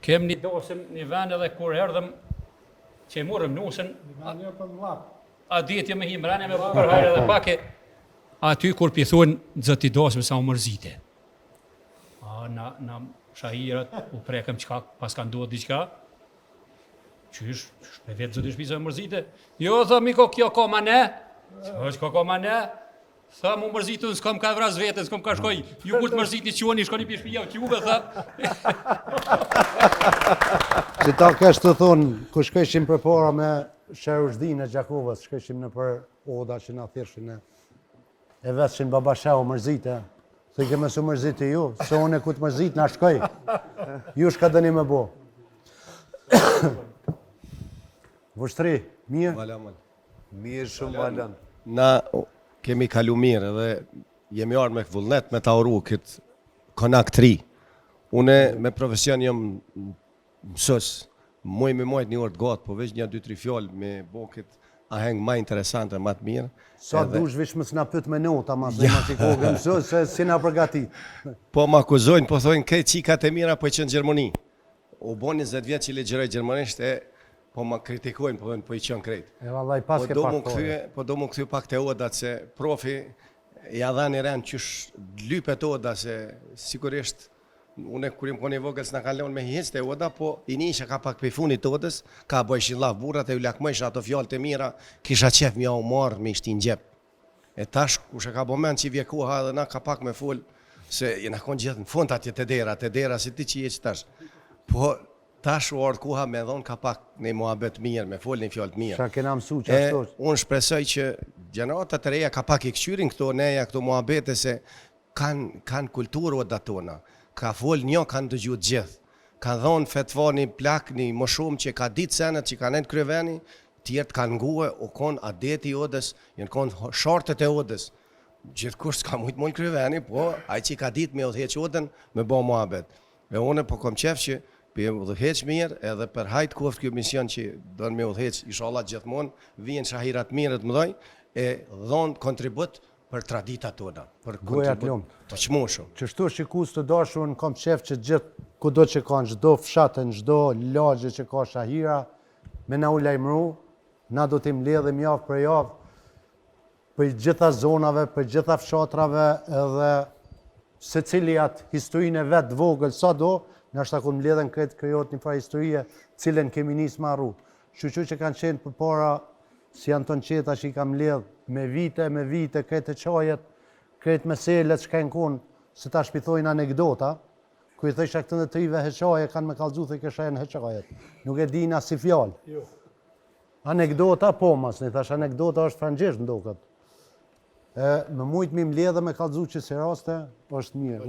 Kem një dosim një vend edhe kur erdhëm që e morëm nusën, a ditje me himrane me përhajrë edhe pake, aty kur pithuan zëti dosim sa u mërzite. Na shahirat u prekëm qka, pas ka ndodhë diqka, qysh, me vetë zëti shpisa e mërzite. Jo, tha, miko, kjo ka ma ne, që ka ma ne, tha, mu mërzitu, s'kam ka vras vetën, s'kam ka shkoj, ju kur të mërzit një qoni, shkoni për shpija, qjuve, tha. Që ta kesh të thonë, ku shkeshim për para me Sherushdin e Gjakovës, shkeshim në për oda që na thirshin e veshin baba Shehu mërzite, se ke mësu mërzite ju, se une ku të mërzit na shkoj, ju shka dëni me bo. Vështri, mirë? Valamal. Mirë shumë valan. Na kemi kalu mirë dhe jemi arë me vullnet me ta uru këtë konak 3. Une me profesion jam mësës, muj me mojt një orë të gatë, po veç një 2-3 fjallë me bo këtë aheng ma interesante, ma të mirë. Sa dush vish më s'na pyt me nota, ma se ma që kohë mësës, se si na përgatit. Po ma akuzojnë, po thojnë këtë qikat e mira po i qënë Gjermoni. U bo 20 vjetë që i legjeroj gjermanisht e po ma kritikojnë, po thojnë po i qënë krejt. E vallaj pas ke pak kohë. Po do mu këthy pak të odat se profi ja dha një rend qysh lypet oda se sigurisht une kur im koni vogël s'na kanë lënë me hiç të oda, po i nisha ka pak për funit të odës, ka bëjshin laf burrat e u lakmojsh ato fjalë të mira, kisha qef mja u marrë me ishtin gjep. E tash kush e ka bomen që i vje koha edhe na ka pak me fol, se jena konë gjithë në fund atje të dera si ti që jeq tash. Po tash u ardhë koha me dhonë ka pak një muhabet mirë, me fol një fjallë të mirë. Qa kena mësu që ashtu? Unë shpresoj që gjeneratët të reja ka pak i këshyrin këto neja, këto muhabete se kanë kulturë o datona. Ka fol një, kanë dëgjut gjithë. Ka dhonë fetva një plak, një më shumë që ka ditë senet që ka nëjtë kryeveni, tjertë kanë nguhe, o konë adeti i odës, jenë konë shartët e odës. Gjithë kusht s'ka mujtë mojnë kryeveni, po aj që ka ditë me udheq odën, me bo muhabet. E une po kom qef që për udheq mirë, edhe për hajtë koftë kjo mision që dënë me udheq, ishallat gjithmonë, vijen shahirat mirët më doj, e dhonë kontribut për traditat tona, për kontribut të qmoshëm. Qështu shikus të dashur, kom qef që gjithë kudo që kanë, gjdo fshatën, gjdo lagje që ka shahira, me na u lajmëru, na do t'im ledhim javë për javë, për gjitha zonave, për gjitha fshatrave, edhe se cili atë historinë e vetë vogël sa do, nështë ta ku më ledhen këtë kryot një fra historie, cilën kemi nisë marru. Që kanë qenë për para, si janë tonë qeta që i kam ledhë, me vite, këtë qajet, këtë meselet që kanë konë, se ta shpithojnë anekdota, ku i thësha këtë në trive heqaje, kanë me kalzu thë këshajnë heqajet. Nuk e dina si fjallë. Anekdota, po mas, në thash anekdota është frangjesht në do këtë. Me mujtë mi mledhe me kalzu që si raste, është mirë.